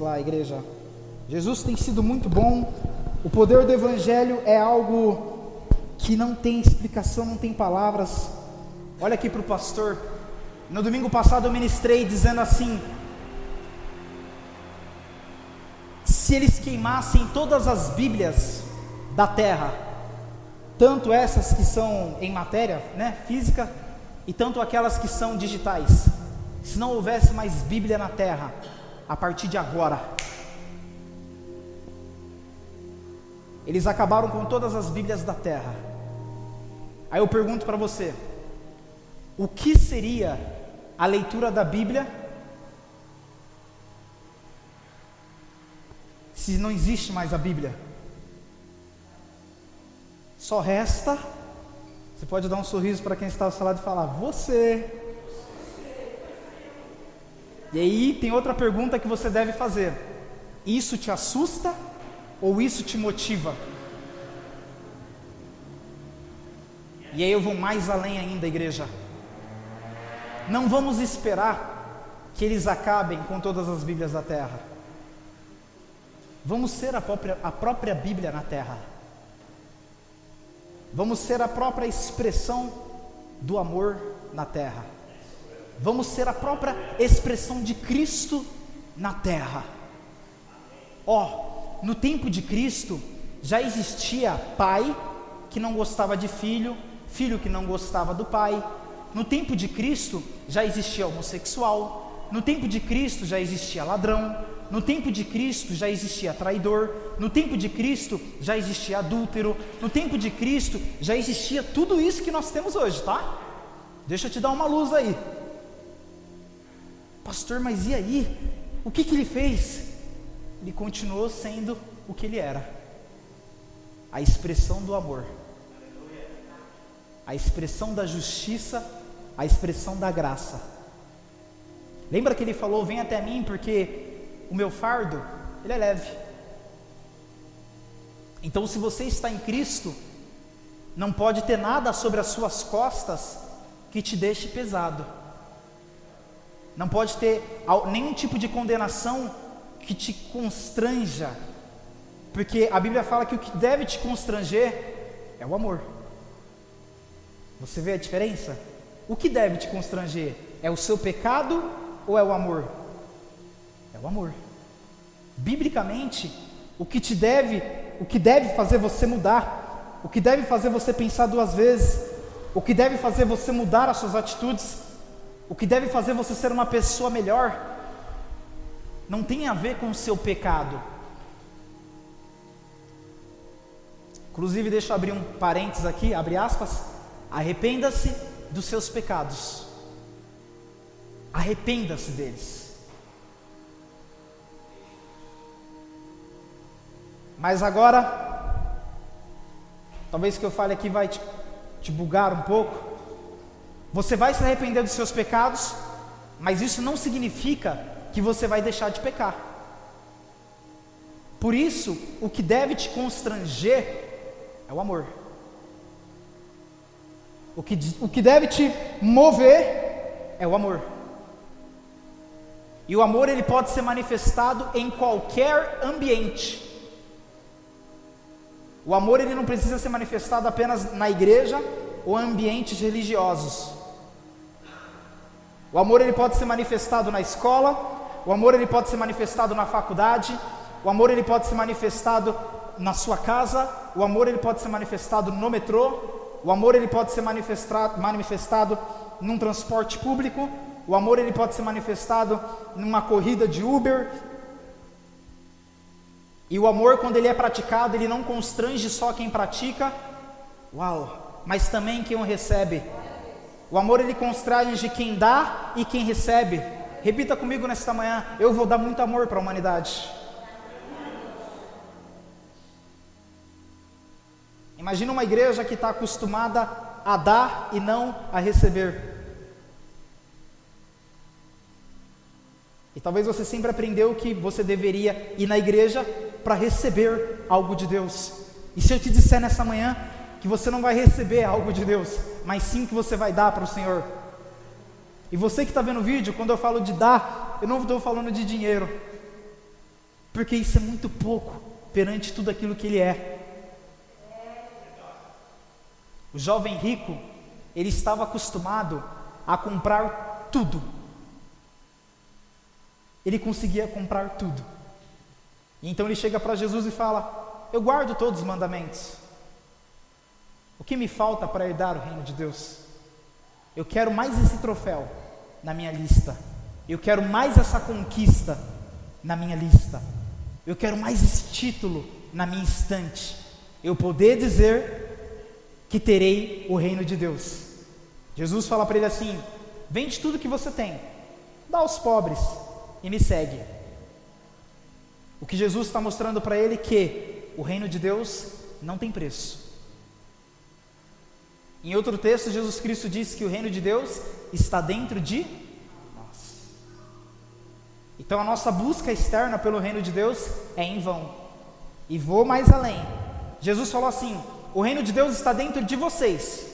lá, igreja. Jesus tem sido muito bom. O poder do Evangelho é algo que não tem explicação, não tem palavras. Olha aqui para o pastor. No domingo passado eu ministrei dizendo assim: se eles queimassem todas as Bíblias da terra, tanto essas que são em matéria, né, física, e tanto aquelas que são digitais, se não houvesse mais Bíblia na terra, a partir de agora, eles acabaram com todas as Bíblias da terra. Aí eu pergunto para você: o que seria a leitura da Bíblia se não existe mais a Bíblia? Só resta, você pode dar um sorriso para quem está ao seu lado e falar: você. E aí tem outra pergunta que você deve fazer: isso te assusta ou isso te motiva? E aí eu vou mais além ainda, igreja. Não vamos esperar que eles acabem com todas as Bíblias da terra. Vamos ser a própria Bíblia na terra. Vamos ser a própria expressão do amor na terra. Vamos ser a própria expressão de Cristo na terra. No tempo de Cristo já existia pai que não gostava de filho, filho que não gostava do pai. No tempo de Cristo já existia homossexual. No tempo de Cristo já existia ladrão. No tempo de Cristo já existia traidor. No tempo de Cristo já existia adúltero. No tempo de Cristo já existia tudo isso que nós temos hoje, tá? Deixa eu te dar uma luz aí. Pastor, mas e aí? O que ele fez? Ele continuou sendo o que ele era: a expressão do amor, a expressão da justiça, a expressão da graça. Lembra que ele falou: vem até mim porque o meu fardo, ele é leve. Então, se você está em Cristo, não pode ter nada sobre as suas costas que te deixe pesado. Não pode ter nenhum tipo de condenação que te constranja, porque a Bíblia fala que o que deve te constranger é o amor. Você vê a diferença? O que deve te constranger? É o seu pecado ou é o amor? É o amor. Biblicamente, o que deve fazer você mudar, o que deve fazer você pensar duas vezes, o que deve fazer você mudar as suas atitudes, o que deve fazer você ser uma pessoa melhor, não tem a ver com o seu pecado. Inclusive, deixa eu abrir um parênteses aqui, abre aspas: arrependa-se dos seus pecados. Arrependa-se deles. Mas agora, talvez o que eu fale aqui vai te bugar um pouco. Você vai se arrepender dos seus pecados, mas isso não significa que você vai deixar de pecar. Por isso, o que deve te constranger é o amor. O que deve te mover é o amor. E o amor, ele pode ser manifestado em qualquer ambiente. O amor, ele não precisa ser manifestado apenas na igreja ou ambientes religiosos. O amor, ele pode ser manifestado na escola. O amor, ele pode ser manifestado na faculdade. O amor, ele pode ser manifestado na sua casa. O amor, ele pode ser manifestado no metrô. O amor, ele pode ser manifestado num transporte público. O amor, ele pode ser manifestado numa corrida de Uber. E o amor, quando ele é praticado, ele não constrange só quem pratica, mas também quem o recebe. O amor, ele constrange quem dá e quem recebe. Repita comigo nesta manhã: eu vou dar muito amor para a humanidade. Imagina uma igreja que está acostumada a dar e não a receber. E talvez você sempre aprendeu que você deveria ir na igreja para receber algo de Deus. E se eu te disser nessa manhã que você não vai receber algo de Deus, mas sim que você vai dar para o Senhor. E você que está vendo o vídeo, quando eu falo de dar, eu não estou falando de dinheiro. porque isso é muito pouco perante tudo aquilo que ele é. O jovem rico, ele estava acostumado a comprar tudo. Ele conseguia comprar tudo. Então ele chega para Jesus e fala: eu guardo todos os mandamentos. O que me falta para herdar o reino de Deus? Eu quero mais esse troféu na minha lista. Eu quero mais essa conquista na minha lista. Eu quero mais esse título na minha estante. Eu poder dizer que terei o reino de Deus. Jesus fala para ele assim: vende tudo que você tem, dá aos pobres e me segue. O que Jesus está mostrando para ele é que o reino de Deus não tem preço. Em outro texto, Jesus Cristo disse que o reino de Deus está dentro de nós. Então a nossa busca externa pelo reino de Deus é em vão. E vou mais além. Jesus falou assim: o reino de Deus está dentro de vocês.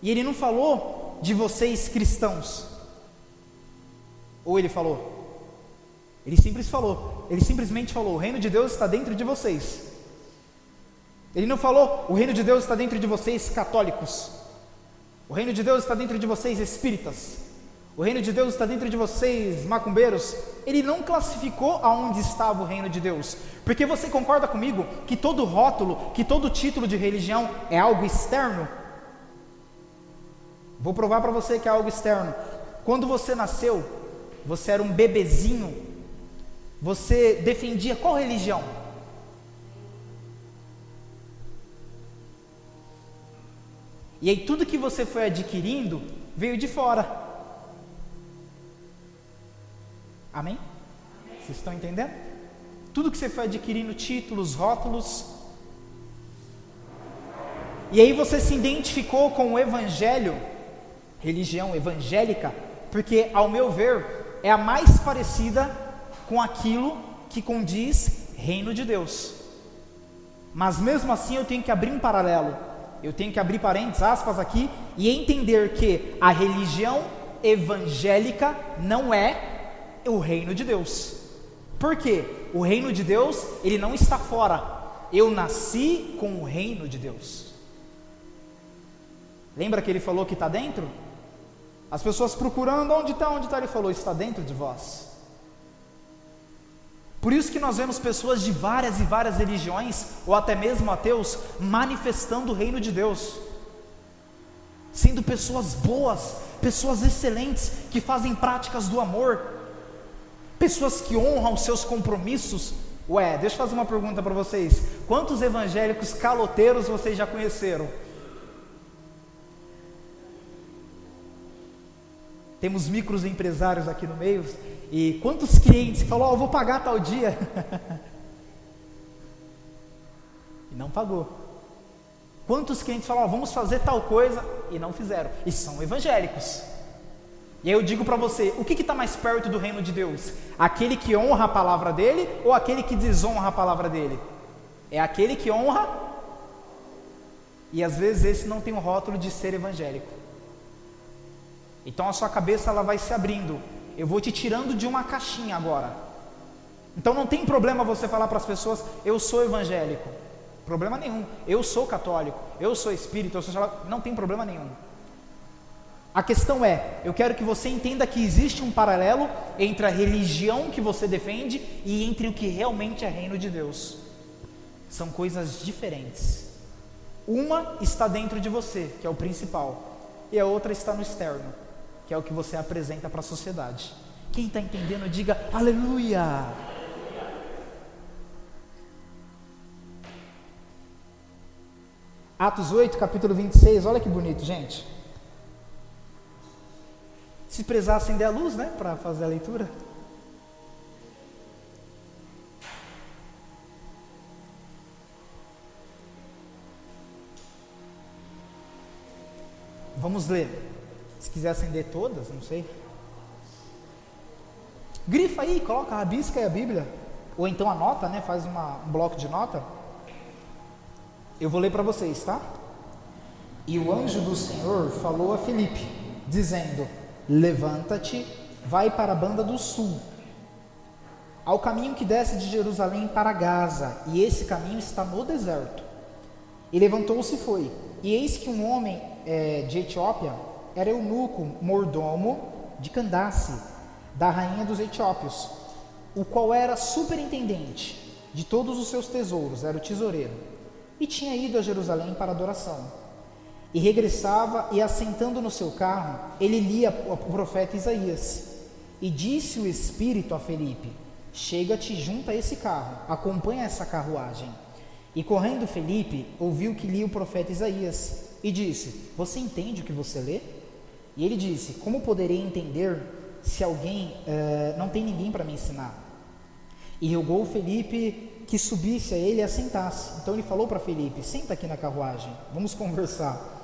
E ele não falou de vocês cristãos. Ou ele falou? Ele simplesmente falou: o reino de Deus está dentro de vocês. Ele não falou: o reino de Deus está dentro de vocês católicos. O reino de Deus está dentro de vocês espíritas. O reino de Deus está dentro de vocês macumbeiros. Ele não classificou aonde estava o reino de Deus. Porque você concorda comigo que todo rótulo, que todo título de religião é algo externo? Vou provar para você que é algo externo. Quando você nasceu, você era um bebezinho, você defendia qual religião? E aí tudo que você foi adquirindo veio de fora. Amém? Vocês estão entendendo? Tudo que você foi adquirindo, títulos, rótulos. E aí você se identificou com o evangelho, religião evangélica, porque ao meu ver é a mais parecida com aquilo que condiz reino de Deus. Mas mesmo assim eu tenho que abrir um paralelo. Eu tenho que abrir parênteses, aspas aqui, e entender que a religião evangélica não é o reino de Deus. Por quê? O reino de Deus, ele não está fora. Eu nasci com o reino de Deus. Lembra que ele falou que está dentro? As pessoas procurando, onde está? Ele falou: está dentro de vós. Por isso que nós vemos pessoas de várias e várias religiões, ou até mesmo ateus, manifestando o reino de Deus, sendo pessoas boas, pessoas excelentes, que fazem práticas do amor, pessoas que honram os seus compromissos. Ué, deixa eu fazer uma pergunta para vocês: quantos evangélicos caloteiros vocês já conheceram? Temos microempresários aqui no meio, e quantos clientes que falam: eu vou pagar tal dia, e não pagou. Quantos clientes falam: vamos fazer tal coisa, e não fizeram, e são evangélicos. E aí eu digo para você: o que está mais perto do reino de Deus? Aquele que honra a palavra dele, ou aquele que desonra a palavra dele? É aquele que honra, e às vezes esse não tem o rótulo de ser evangélico. Então a sua cabeça ela vai se abrindo. Eu vou te tirando de uma caixinha agora. Então não tem problema você falar para as pessoas: eu sou evangélico. Problema nenhum. Eu sou católico, eu sou espírita, eu sou... não tem problema nenhum. A questão é, eu quero que você entenda que existe um paralelo entre a religião que você defende e entre o que realmente é reino de Deus. São coisas diferentes. Uma está dentro de você, que é o principal, e a outra está no externo, que é o que você apresenta para a sociedade. Quem está entendendo, diga aleluia. Atos 8, capítulo 26, olha que bonito, gente. Se precisar acender a luz, né, para fazer a leitura. Vamos ler. Se quiser acender todas, não sei. Grifa aí, coloca, rabisca aí a Bíblia. Ou então anota, né? Faz um bloco de nota. Eu vou ler para vocês, tá? E o anjo do Senhor falou a Filipe, dizendo: levanta-te, vai para a banda do sul, ao caminho que desce de Jerusalém para Gaza, e esse caminho está no deserto. E levantou-se e foi. E eis que um homem de Etiópia era eunuco, mordomo de Candace, da rainha dos etíopes, o qual era superintendente de todos os seus tesouros, era o tesoureiro, e tinha ido a Jerusalém para adoração. E regressava, e assentando no seu carro, ele lia o profeta Isaías. E disse o Espírito a Felipe: chega-te junto a esse carro, acompanha essa carruagem. E correndo Felipe, ouviu que lia o profeta Isaías, e disse: você entende o que você lê? E ele disse: como poderei entender se alguém não tem ninguém para me ensinar? E rogou Felipe que subisse a ele e assentasse. Então ele falou para Felipe: senta aqui na carruagem, vamos conversar.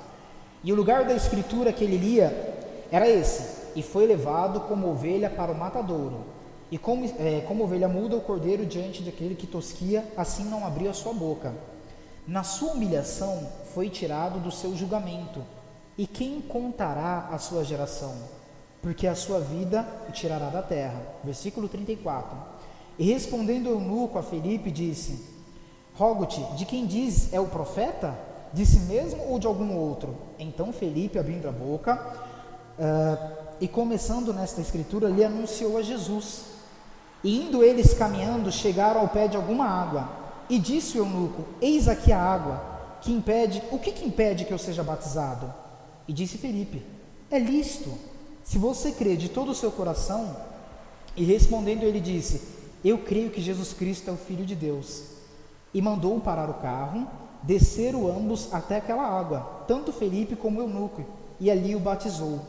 E o lugar da escritura que ele lia era esse: e foi levado como ovelha para o matadouro, e como ovelha muda o cordeiro diante daquele que tosquia, assim não abriu a sua boca. Na sua humilhação foi tirado do seu julgamento, e quem contará a sua geração? Porque a sua vida o tirará da terra. Versículo 34. E respondendo o eunuco a Felipe, disse: rogo-te, de quem diz é o profeta? De si mesmo ou de algum outro? Então Felipe, abrindo a boca, e começando nesta escritura, lhe anunciou a Jesus. E indo eles caminhando, chegaram ao pé de alguma água. E disse o eunuco: eis aqui a água, o que impede que eu seja batizado? E disse Felipe: é lícito, se você crê de todo o seu coração. E respondendo ele disse: eu creio que Jesus Cristo é o Filho de Deus. E mandou parar o carro, desceram ambos até aquela água, tanto Felipe como o eunuco, e ali o batizou.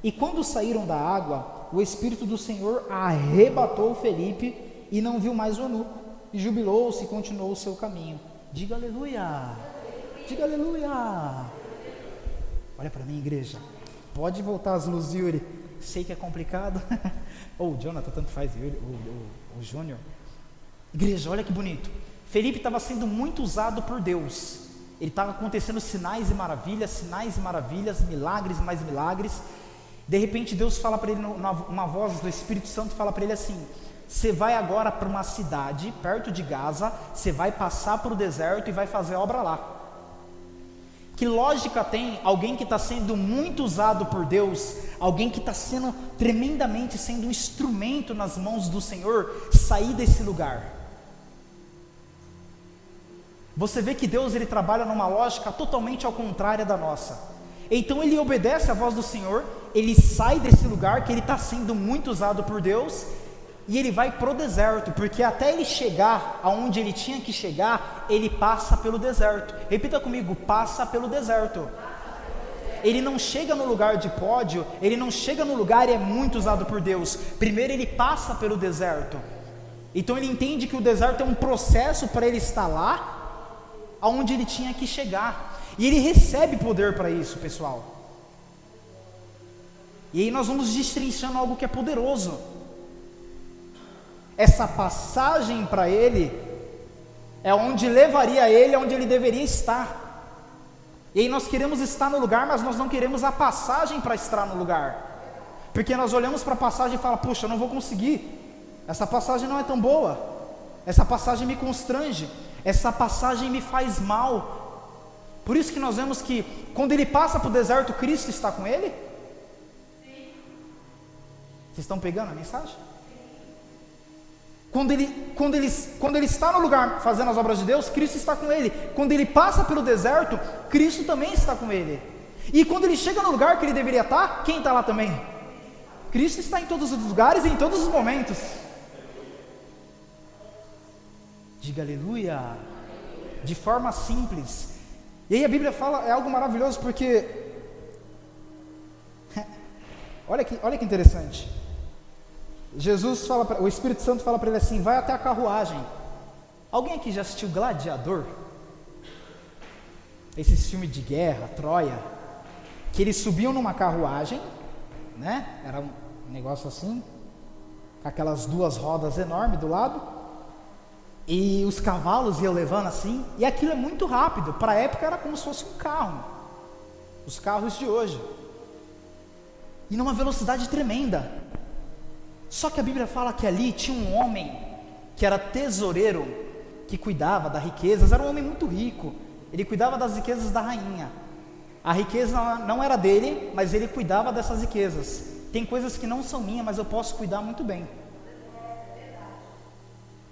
E quando saíram da água, o Espírito do Senhor arrebatou Felipe, e não viu mais o eunuco, e jubilou-se e continuou o seu caminho. Diga aleluia! Diga aleluia! Olha para mim, igreja. Pode voltar as luzes, Yuri. Sei que é complicado. Ou o Jonathan, tanto faz, Yuri, o Júnior. Igreja, olha que bonito. Felipe estava sendo muito usado por Deus. Ele estava acontecendo sinais e maravilhas, milagres e mais milagres. De repente Deus fala para ele, uma voz do Espírito Santo fala para ele assim: você vai agora para uma cidade perto de Gaza, você vai passar por o deserto e vai fazer obra lá. Que lógica tem alguém que está sendo muito usado por Deus, alguém que está sendo tremendamente sendo um instrumento nas mãos do Senhor, sair desse lugar? Você vê que Deus ele trabalha numa lógica totalmente ao contrário da nossa. Então ele obedece à voz do Senhor, ele sai desse lugar que ele está sendo muito usado por Deus, e ele vai para o deserto, porque até ele chegar aonde ele tinha que chegar, ele passa pelo deserto. Repita comigo: passa pelo deserto. Ele não chega no lugar de pódio, ele não chega no lugar e é muito usado por Deus. Primeiro ele passa pelo deserto. Então ele entende que o deserto é um processo para ele estar lá, aonde ele tinha que chegar. E ele recebe poder para isso, pessoal. E aí nós vamos destrinchando algo que é poderoso. Essa passagem para ele é onde levaria ele aonde ele deveria estar. E aí nós queremos estar no lugar, mas nós não queremos a passagem para estar no lugar. Porque nós olhamos para a passagem e falamos: puxa, eu não vou conseguir. Essa passagem não é tão boa. Essa passagem me constrange. Essa passagem me faz mal. Por isso que nós vemos que quando ele passa para o deserto, Cristo está com ele. Sim. Vocês estão pegando a mensagem? Quando ele está no lugar fazendo as obras de Deus, Cristo está com ele. Quando ele passa pelo deserto, Cristo também está com ele. E quando ele chega no lugar que ele deveria estar, quem está lá também? Cristo está em todos os lugares e em todos os momentos. Diga aleluia. De forma simples. E aí a Bíblia fala, é algo maravilhoso, porque olha que interessante. O Espírito Santo fala para ele assim: vai até a carruagem. Alguém aqui já assistiu Gladiador? Esse filme de guerra, Troia, que eles subiam numa carruagem, né? Era um negócio assim, com aquelas duas rodas enormes do lado, e os cavalos iam levando assim, e aquilo é muito rápido. Para a época era como se fosse um carro, os carros de hoje, e numa velocidade tremenda. Só que a Bíblia fala que ali tinha um homem que era tesoureiro, que cuidava das riquezas, era um homem muito rico, ele cuidava das riquezas da rainha. A riqueza não era dele, mas ele cuidava dessas riquezas. Tem coisas que não são minhas, mas eu posso cuidar muito bem.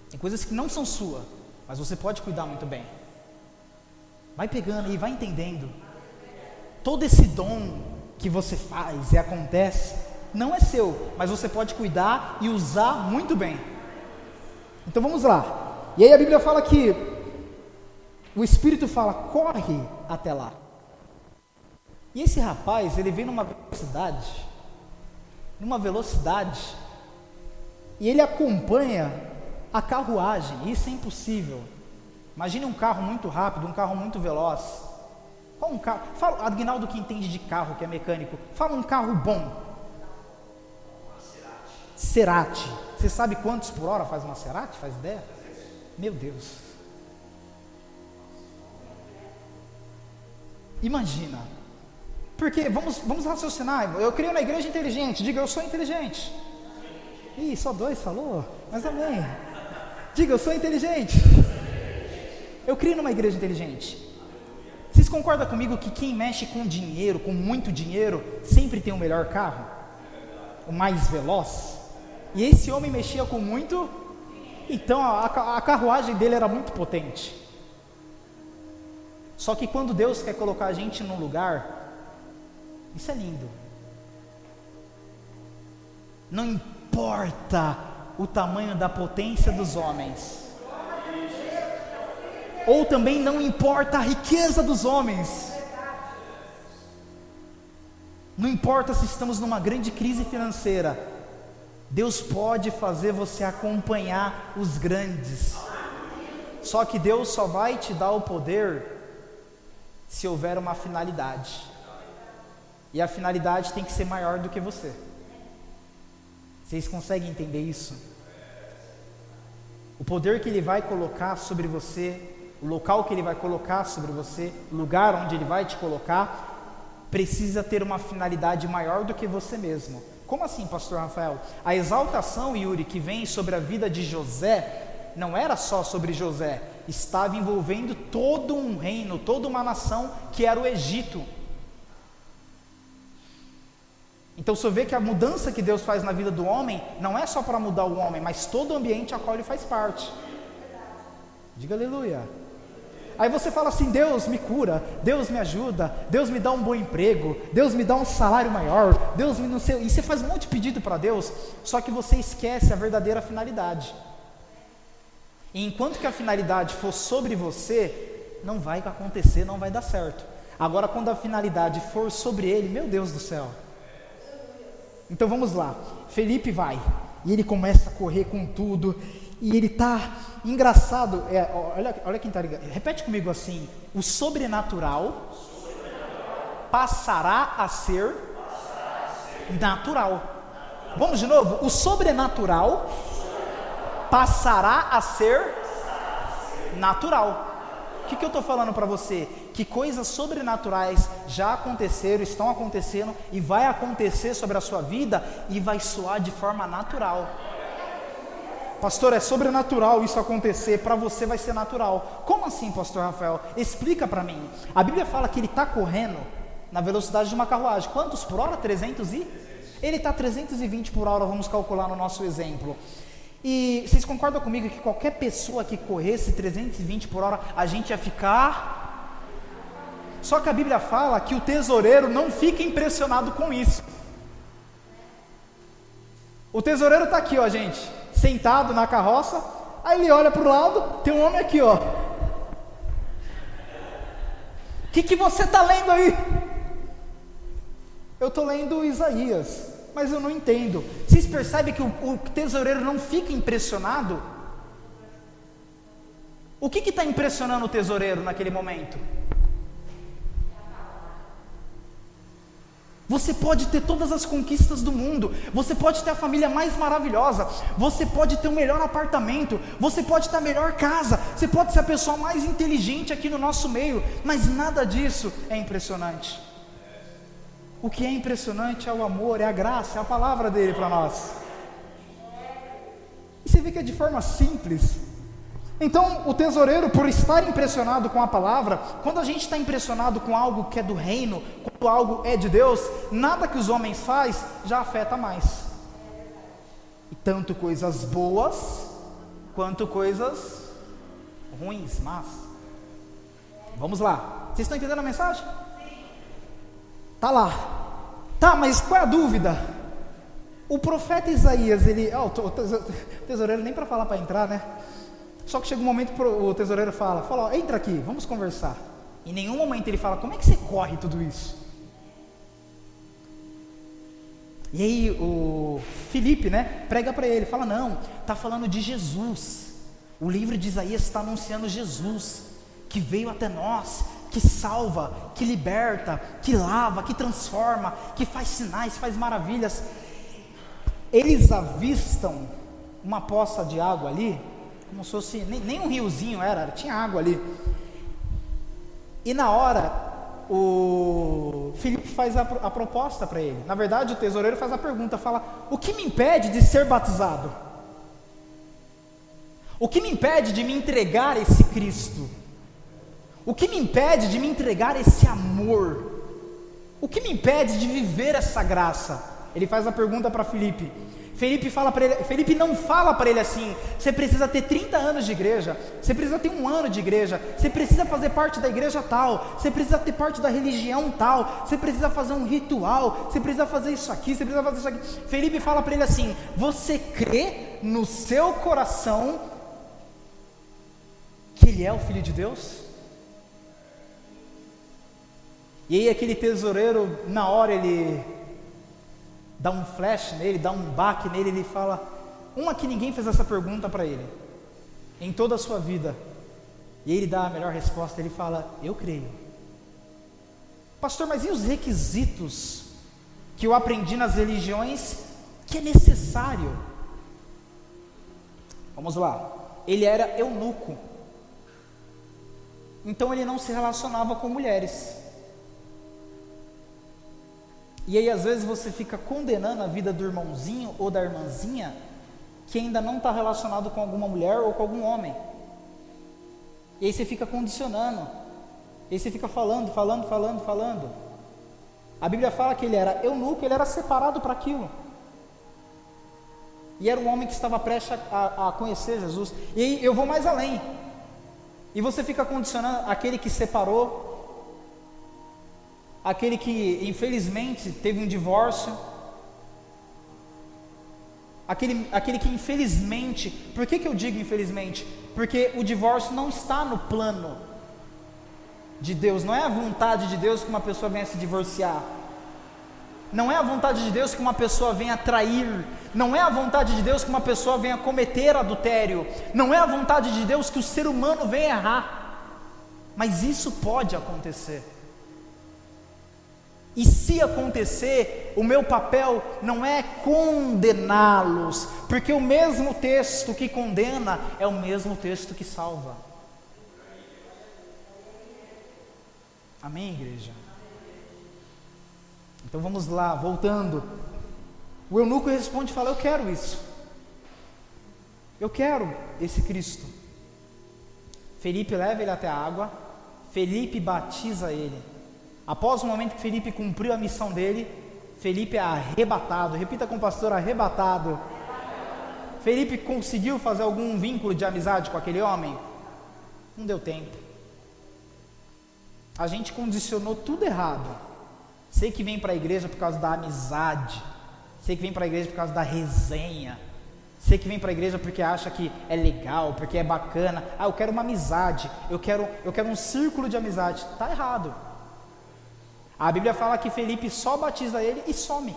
Tem coisas que não são suas, mas você pode cuidar muito bem. Vai pegando e vai entendendo. Todo esse dom que você faz e acontece, não é seu, mas você pode cuidar e usar muito bem. Então vamos lá. E aí a Bíblia fala que o Espírito fala, corre até lá. E esse rapaz, ele vem numa velocidade, e ele acompanha a carruagem. Isso é impossível. Imagine um carro muito rápido, um carro muito veloz. Qual um carro? Fala, Aguinaldo, que entende de carro, que é mecânico, fala um carro bom. Cerati. Você sabe quantos por hora faz uma Cerati? Faz ideia? Meu Deus. Imagina. Porque, vamos raciocinar, eu creio na igreja inteligente, diga, eu sou inteligente. Ih, só 2 falou? Mas amém. Diga, eu sou inteligente. Eu creio numa igreja inteligente. Vocês concordam comigo que quem mexe com dinheiro, com muito dinheiro, sempre tem o melhor carro? O mais veloz? E esse homem mexia com muito, então a carruagem dele era muito potente. Só que quando Deus quer colocar a gente num lugar, isso é lindo. Não importa o tamanho da potência dos homens, ou também não importa a riqueza dos homens. Não importa se estamos numa grande crise financeira, Deus pode fazer você acompanhar os grandes. Só que Deus só vai te dar o poder se houver uma finalidade. E a finalidade tem que ser maior do que você. Vocês conseguem entender isso? O poder que Ele vai colocar sobre você, o local que Ele vai colocar sobre você, o lugar onde Ele vai te colocar, precisa ter uma finalidade maior do que você mesmo. Como assim, pastor Rafael? A exaltação, Yuri, que vem sobre a vida de José, não era só sobre José, estava envolvendo todo um reino, toda uma nação que era o Egito. Então você vê que a mudança que Deus faz na vida do homem, não é só para mudar o homem, mas todo o ambiente a qual ele faz parte. Diga aleluia. Aí você fala assim, Deus me cura, Deus me ajuda, Deus me dá um bom emprego, Deus me dá um salário maior, Deus me não sei, e você faz um monte de pedido para Deus, só que você esquece a verdadeira finalidade. E enquanto que a finalidade for sobre você, não vai acontecer, não vai dar certo. Agora quando a finalidade for sobre ele, meu Deus do céu. Então vamos lá, Felipe vai, e ele começa a correr com tudo, e ele está engraçado, olha quem está ligado, repete comigo assim, o sobrenatural passará a ser natural. Vamos de novo, o sobrenatural passará a ser natural. O que eu estou falando para você? Que coisas sobrenaturais já aconteceram, estão acontecendo e vai acontecer sobre a sua vida e vai soar de forma natural. Pastor, é sobrenatural isso acontecer, para você vai ser natural. Como assim, pastor Rafael? Explica para mim. A Bíblia fala que ele está correndo na velocidade de uma carruagem. Quantos por hora? 300 e? Ele está 320 por hora, vamos calcular no nosso exemplo. E vocês concordam comigo que qualquer pessoa que corresse 320 por hora, a gente ia ficar... Só que a Bíblia fala que o tesoureiro não fica impressionado com isso. O tesoureiro está aqui, ó, gente, sentado na carroça, aí ele olha para o lado, tem um homem aqui, ó. O que você está lendo aí? Eu estou lendo Isaías, mas eu não entendo. Vocês percebem que o tesoureiro não fica impressionado? O que está impressionando o tesoureiro naquele momento? Você pode ter todas as conquistas do mundo, você pode ter a família mais maravilhosa, você pode ter o melhor apartamento, você pode ter a melhor casa, você pode ser a pessoa mais inteligente aqui no nosso meio, mas nada disso é impressionante. O que é impressionante é o amor, é a graça, é a palavra dele para nós. E você vê que é de forma simples. Então, o tesoureiro, por estar impressionado com a palavra, quando a gente está impressionado com algo que é do reino, quando algo é de Deus, nada que os homens fazem já afeta mais. E tanto coisas boas, quanto coisas ruins, mas vamos lá. Vocês estão entendendo a mensagem? Tá lá. Tá, mas qual é a dúvida? O profeta Isaías, ele... o tesoureiro nem para falar para entrar, né? Só que chega um momento que o tesoureiro fala, ó, entra aqui, vamos conversar. Em nenhum momento ele fala, como é que você corre tudo isso? E aí o Felipe, né, prega para ele, fala, não, está falando de Jesus. O livro de Isaías está anunciando Jesus, que veio até nós, que salva, que liberta, que lava, que transforma, que faz sinais, faz maravilhas. Eles avistam uma poça de água ali, como se fosse, nem um riozinho era, tinha água ali. E na hora, o Filipe faz a proposta para ele. Na verdade, o tesoureiro faz a pergunta, fala, o que me impede de ser batizado? O que me impede de me entregar esse Cristo? O que me impede de me entregar esse amor? O que me impede de viver essa graça? Ele faz a pergunta para Filipe. Felipe não fala para ele assim, você precisa ter 30 anos de igreja, você precisa ter 1 ano de igreja, você precisa fazer parte da igreja tal, você precisa ter parte da religião tal, você precisa fazer um ritual, você precisa fazer isso aqui, você precisa fazer isso aqui. Felipe fala para ele assim, você crê no seu coração que ele é o Filho de Deus? E aí aquele tesoureiro, na hora ele dá um flash nele, dá um baque nele, ele fala, que ninguém fez essa pergunta para ele, em toda a sua vida, e ele dá a melhor resposta, ele fala, eu creio. Pastor, mas e os requisitos que eu aprendi nas religiões, que é necessário? Vamos lá, ele era eunuco, então ele não se relacionava com mulheres. E aí às vezes você fica condenando a vida do irmãozinho ou da irmãzinha que ainda não está relacionado com alguma mulher ou com algum homem. E aí você fica condicionando. E aí você fica falando. A Bíblia fala que ele era eunuco, ele era separado para aquilo. E era um homem que estava prestes a conhecer Jesus. E aí eu vou mais além. E você fica condicionando aquele que separou, aquele que infelizmente teve um divórcio, aquele que infelizmente, por que eu digo infelizmente? Porque o divórcio não está no plano de Deus, não é a vontade de Deus que uma pessoa venha se divorciar, não é a vontade de Deus que uma pessoa venha trair, não é a vontade de Deus que uma pessoa venha cometer adultério, não é a vontade de Deus que o ser humano venha errar, mas isso pode acontecer. E se acontecer, o meu papel não é condená-los, porque o mesmo texto que condena é o mesmo texto que salva. Amém, igreja? Então vamos lá, voltando. O eunuco responde e fala, eu quero isso. Eu quero esse Cristo. Felipe leva ele até a água, Felipe batiza ele. Após o momento que Felipe cumpriu a missão dele, Felipe é arrebatado. Repita com o pastor, arrebatado. Felipe conseguiu fazer algum vínculo de amizade com aquele homem? Não deu tempo. A gente condicionou tudo errado. Sei que vem para a igreja por causa da amizade, sei que vem para a igreja por causa da resenha, sei que vem para a igreja porque acha que é legal, porque é bacana. Eu quero uma amizade, eu quero um círculo de amizade. Está errado. A Bíblia fala que Felipe só batiza ele e some.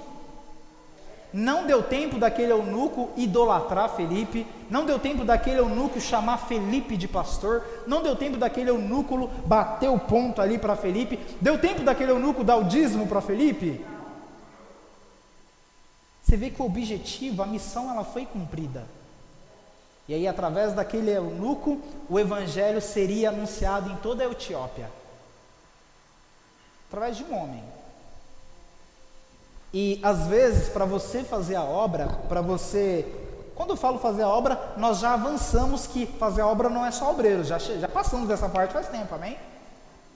Não deu tempo daquele eunuco idolatrar Felipe, não deu tempo daquele eunuco chamar Felipe de pastor, não deu tempo daquele eunuco bater o ponto ali para Felipe, deu tempo daquele eunuco dar o dízimo para Felipe. Você vê que o objetivo, a missão, ela foi cumprida. E aí através daquele eunuco, o evangelho seria anunciado em toda a Etiópia. Através de um homem. E às vezes, para você fazer a obra, para você Quando eu falo fazer a obra, nós já avançamos que fazer a obra não é só obreiro, já passamos dessa parte faz tempo, amém?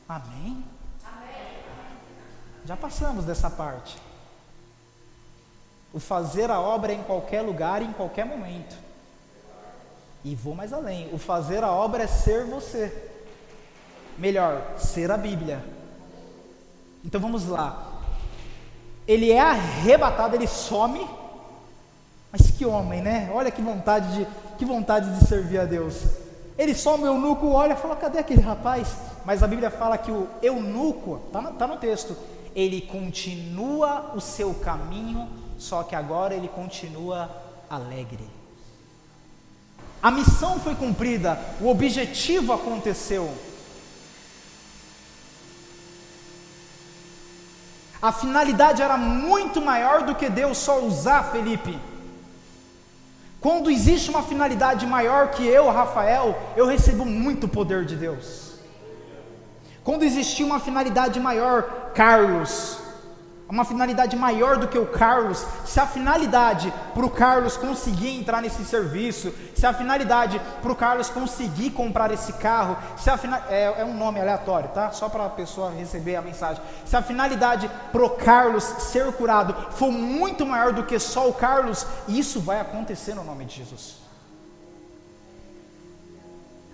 Amém? Já passamos dessa parte. O fazer a obra é em qualquer lugar, em qualquer momento. E vou mais além, o fazer a obra é ser você. Melhor, ser a Bíblia. Então vamos lá. Ele é arrebatado, ele some. Mas que homem, né? Olha que vontade de servir a Deus. Ele some, o eunuco olha e fala, cadê aquele rapaz? Mas a Bíblia fala que o eunuco, tá no texto, ele continua o seu caminho, só que agora ele continua alegre. A missão foi cumprida, o objetivo aconteceu. A finalidade era muito maior do que Deus só usar Felipe. Quando existe uma finalidade maior que eu, Rafael, eu recebo muito poder de Deus. Quando existia uma finalidade maior, Carlos, uma finalidade maior do que o Carlos, se a finalidade para o Carlos conseguir entrar nesse serviço, se a finalidade para o Carlos conseguir comprar esse carro, se a é um nome aleatório, tá? Só para a pessoa receber a mensagem. Se a finalidade para o Carlos ser curado for muito maior do que só o Carlos, isso vai acontecer no nome de Jesus.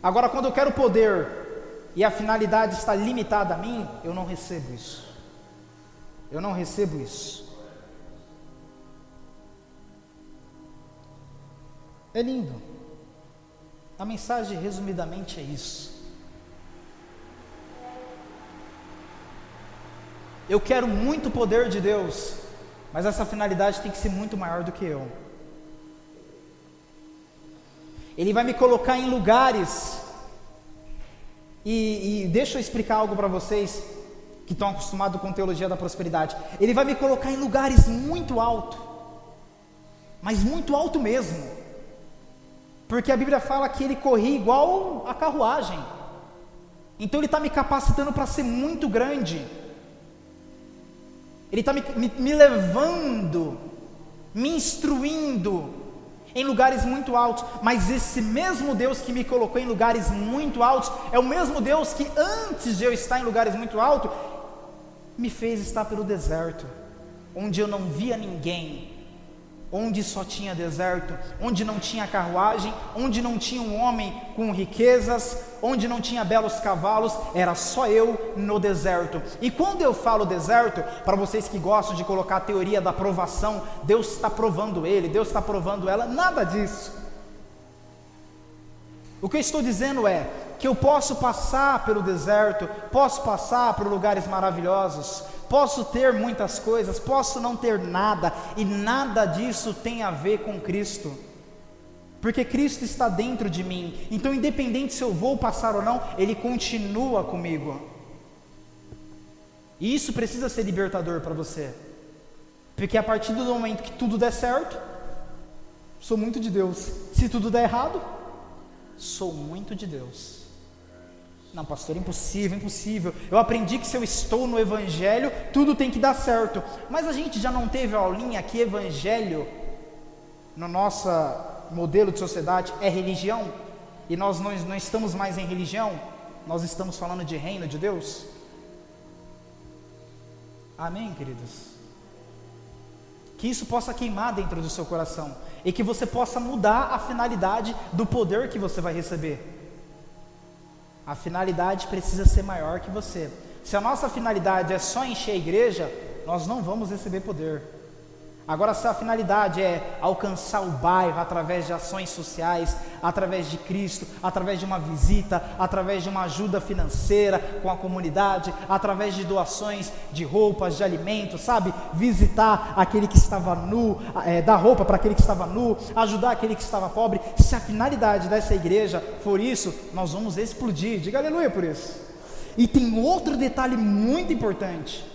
Agora, quando eu quero poder e a finalidade está limitada a mim, eu não recebo isso. Eu não recebo isso. É lindo. A mensagem, resumidamente, é isso. Eu quero muito poder de Deus, mas essa finalidade tem que ser muito maior do que eu. Ele vai me colocar em lugares, e deixa eu explicar algo para vocês que estão acostumados com teologia da prosperidade. Ele vai me colocar em lugares muito altos, mas muito alto mesmo, porque a Bíblia fala que ele corria igual a carruagem, então ele está me capacitando para ser muito grande, ele está me levando, me instruindo em lugares muito altos, mas esse mesmo Deus que me colocou em lugares muito altos, é o mesmo Deus que antes de eu estar em lugares muito altos, me fez estar pelo deserto, onde eu não via ninguém, onde só tinha deserto, onde não tinha carruagem, onde não tinha um homem com riquezas, onde não tinha belos cavalos, era só eu no deserto. E quando eu falo deserto, para vocês que gostam de colocar a teoria da provação, Deus está provando ele, Deus está provando ela, nada disso. O que eu estou dizendo é que eu posso passar pelo deserto, posso passar por lugares maravilhosos, posso ter muitas coisas, posso não ter nada, e nada disso tem a ver com Cristo, porque Cristo está dentro de mim, então independente se eu vou passar ou não, Ele continua comigo, e isso precisa ser libertador para você, porque a partir do momento que tudo der certo, sou muito de Deus, se tudo der errado, sou muito de Deus. Não, pastor, impossível. Eu aprendi que se eu estou no Evangelho, tudo tem que dar certo. Mas a gente já não teve a aulinha que Evangelho, no nosso modelo de sociedade, é religião? E nós não estamos mais em religião, nós estamos falando de reino de Deus. Amém, queridos? Que isso possa queimar dentro do seu coração, e que você possa mudar a finalidade do poder que você vai receber. A finalidade precisa ser maior que você. Se a nossa finalidade é só encher a igreja, nós não vamos receber poder. Agora, se a finalidade é alcançar o bairro através de ações sociais, através de Cristo, através de uma visita, através de uma ajuda financeira com a comunidade, através de doações de roupas, de alimentos, sabe? Visitar aquele que estava nu, dar roupa para aquele que estava nu, ajudar aquele que estava pobre. Se a finalidade dessa igreja for isso, nós vamos explodir. Diga aleluia por isso. E tem outro detalhe muito importante.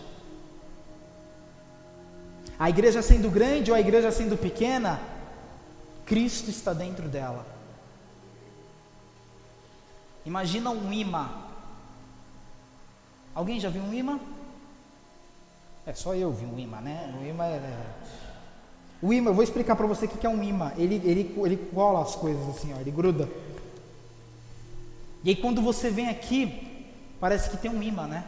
A igreja sendo grande ou a igreja sendo pequena, Cristo está dentro dela. Imagina um imã. Alguém já viu um imã? Só eu vi um imã, né? O imã O imã, eu vou explicar para você o que é um imã. Ele cola as coisas assim, ó, ele gruda. E aí quando você vem aqui, parece que tem um imã, né?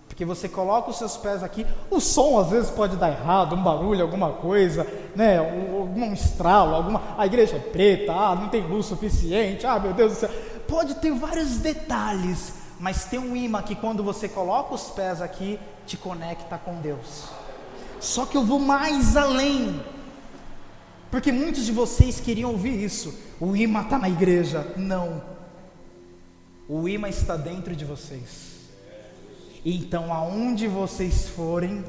Porque você coloca os seus pés aqui, o som às vezes pode dar errado, um barulho, alguma coisa, né? Um estralo, a igreja é preta, não tem luz suficiente, meu Deus do céu. Pode ter vários detalhes, mas tem um imã que quando você coloca os pés aqui, te conecta com Deus. Só que eu vou mais além, porque muitos de vocês queriam ouvir isso. O imã está na igreja. Não, o imã está dentro de vocês. Então aonde vocês forem,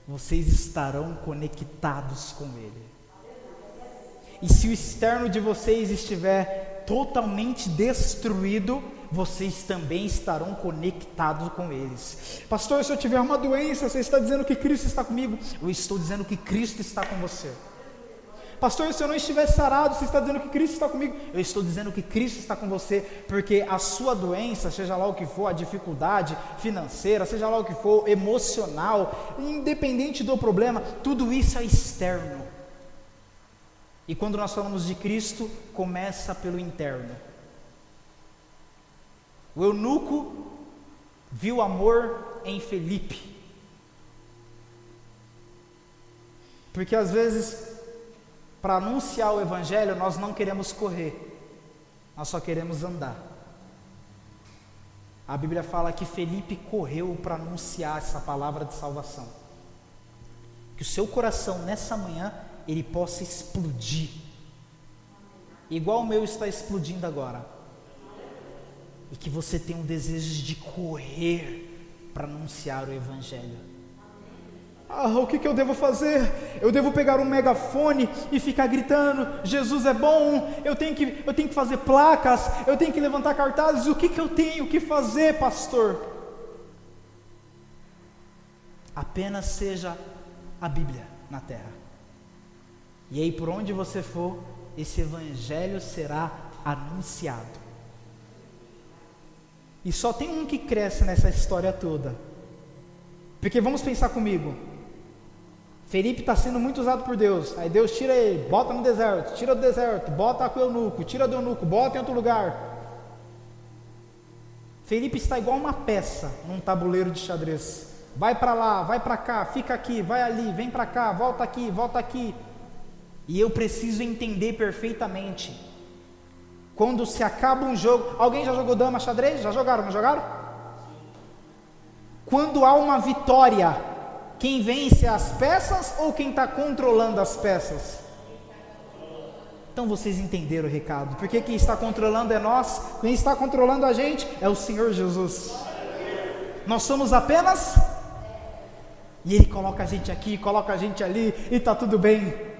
vocês estarão conectados com Ele. E se o externo de vocês estiver totalmente destruído, vocês também estarão conectados com eles. Pastor, se eu tiver uma doença, você está dizendo que Cristo está comigo? Eu estou dizendo que Cristo está com você. Pastor, se eu não estiver sarado, você está dizendo que Cristo está comigo? Eu estou dizendo que Cristo está com você, porque a sua doença, seja lá o que for, a dificuldade financeira, seja lá o que for, emocional, independente do problema, tudo isso é externo. E quando nós falamos de Cristo, começa pelo interno. O eunuco viu amor em Felipe, porque às vezes, para anunciar o Evangelho, nós não queremos correr, nós só queremos andar. A Bíblia fala que Felipe correu para anunciar essa palavra de salvação. Que o seu coração nessa manhã, ele possa explodir, igual o meu está explodindo agora. E que você tenha um desejo de correr para anunciar o Evangelho. O que eu devo fazer? Eu devo pegar um megafone e ficar gritando, Jesus é bom, eu tenho que fazer placas, eu tenho que levantar cartazes, o que eu tenho que fazer, pastor? Apenas seja a Bíblia na terra. E aí por onde você for, esse Evangelho será anunciado. E só tem um que cresce nessa história toda. Porque vamos pensar comigo, Felipe está sendo muito usado por Deus. Aí Deus tira ele, bota no deserto, tira do deserto, bota com o eunuco, tira do eunuco, bota em outro lugar. Felipe está igual uma peça num tabuleiro de xadrez. Vai para lá, vai para cá, fica aqui, vai ali, vem para cá, volta aqui, volta aqui. E eu preciso entender perfeitamente. Quando se acaba um jogo, alguém já jogou dama, xadrez? Já jogaram, não jogaram? Quando há uma vitória, quem vence é as peças ou quem está controlando as peças? Então vocês entenderam o recado, porque quem está controlando é nós, quem está controlando a gente é o Senhor Jesus. Nós somos apenas, e Ele coloca a gente aqui, coloca a gente ali, e está tudo bem.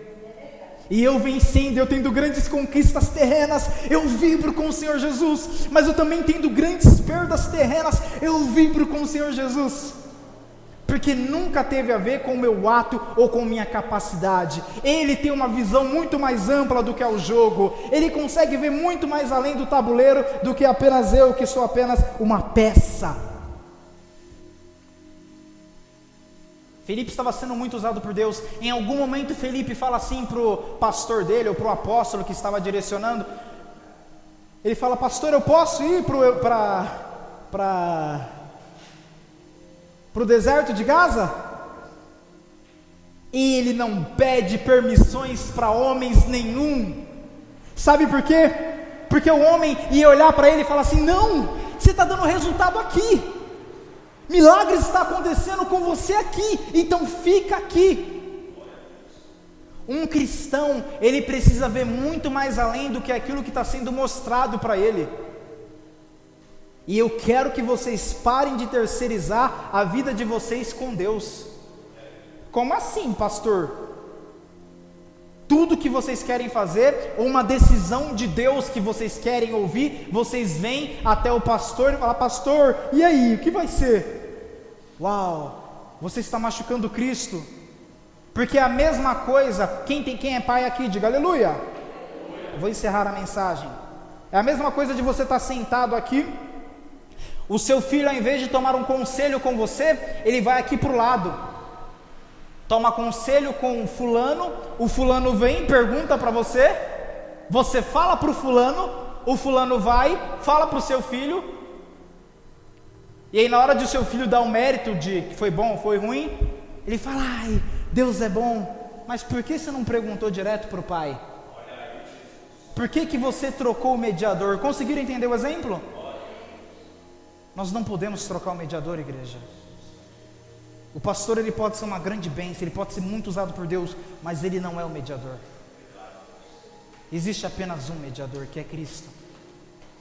E eu vencendo, eu tendo grandes conquistas terrenas, eu vibro com o Senhor Jesus, mas eu também tendo grandes perdas terrenas, eu vibro com o Senhor Jesus, porque nunca teve a ver com o meu ato ou com minha capacidade. Ele tem uma visão muito mais ampla do que é o jogo, Ele consegue ver muito mais além do tabuleiro do que apenas eu, que sou apenas uma peça. Felipe estava sendo muito usado por Deus. Em algum momento Felipe fala assim para o pastor dele, ou para o apóstolo que estava direcionando, ele fala: pastor, eu posso ir para o deserto de Gaza? E ele não pede permissões para homens nenhum. Sabe por quê? Porque o homem ia olhar para ele e falar assim: não, você está dando resultado aqui, milagres está acontecendo com você aqui, então fica aqui. Um cristão, ele precisa ver muito mais além do que aquilo que está sendo mostrado para ele. E eu quero que vocês parem de terceirizar a vida de vocês com Deus. Como assim, pastor? Tudo que vocês querem fazer, ou uma decisão de Deus que vocês querem ouvir, vocês vêm até o pastor e falam: pastor, e aí, o que vai ser? Uau, você está machucando Cristo, porque é a mesma coisa. Quem é pai aqui, diga aleluia. Eu vou encerrar a mensagem. É a mesma coisa de você estar sentado aqui, o seu filho, ao invés de tomar um conselho com você, ele vai aqui para o lado, toma conselho com o fulano vem e pergunta para você, você fala para o fulano vai, fala para o seu filho, e aí na hora de o seu filho dar o mérito de que foi bom ou foi ruim, ele fala, ai, Deus é bom, mas por que você não perguntou direto para o pai? Por que você trocou o mediador? Conseguiram entender o exemplo? Nós não podemos trocar o mediador, igreja. O pastor, ele pode ser uma grande bênção, ele pode ser muito usado por Deus, mas ele não é o mediador. Existe apenas um mediador, que é Cristo.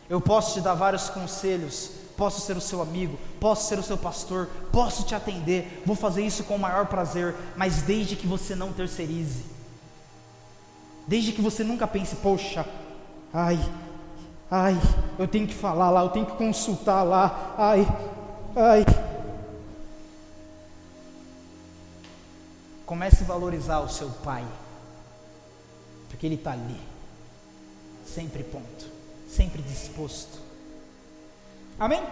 Eu posso te dar vários conselhos, posso ser o seu amigo, posso ser o seu pastor, posso te atender, vou fazer isso com o maior prazer, mas desde que você não terceirize, desde que você nunca pense, poxa, ai, eu tenho que falar lá, eu tenho que consultar lá, ai. Comece a valorizar o seu pai, porque ele está ali, sempre pronto, sempre disposto. Amém?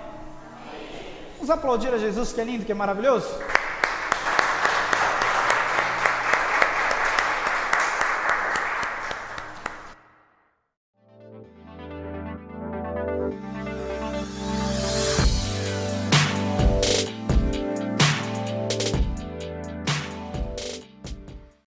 Vamos aplaudir a Jesus, que é lindo, que é maravilhoso.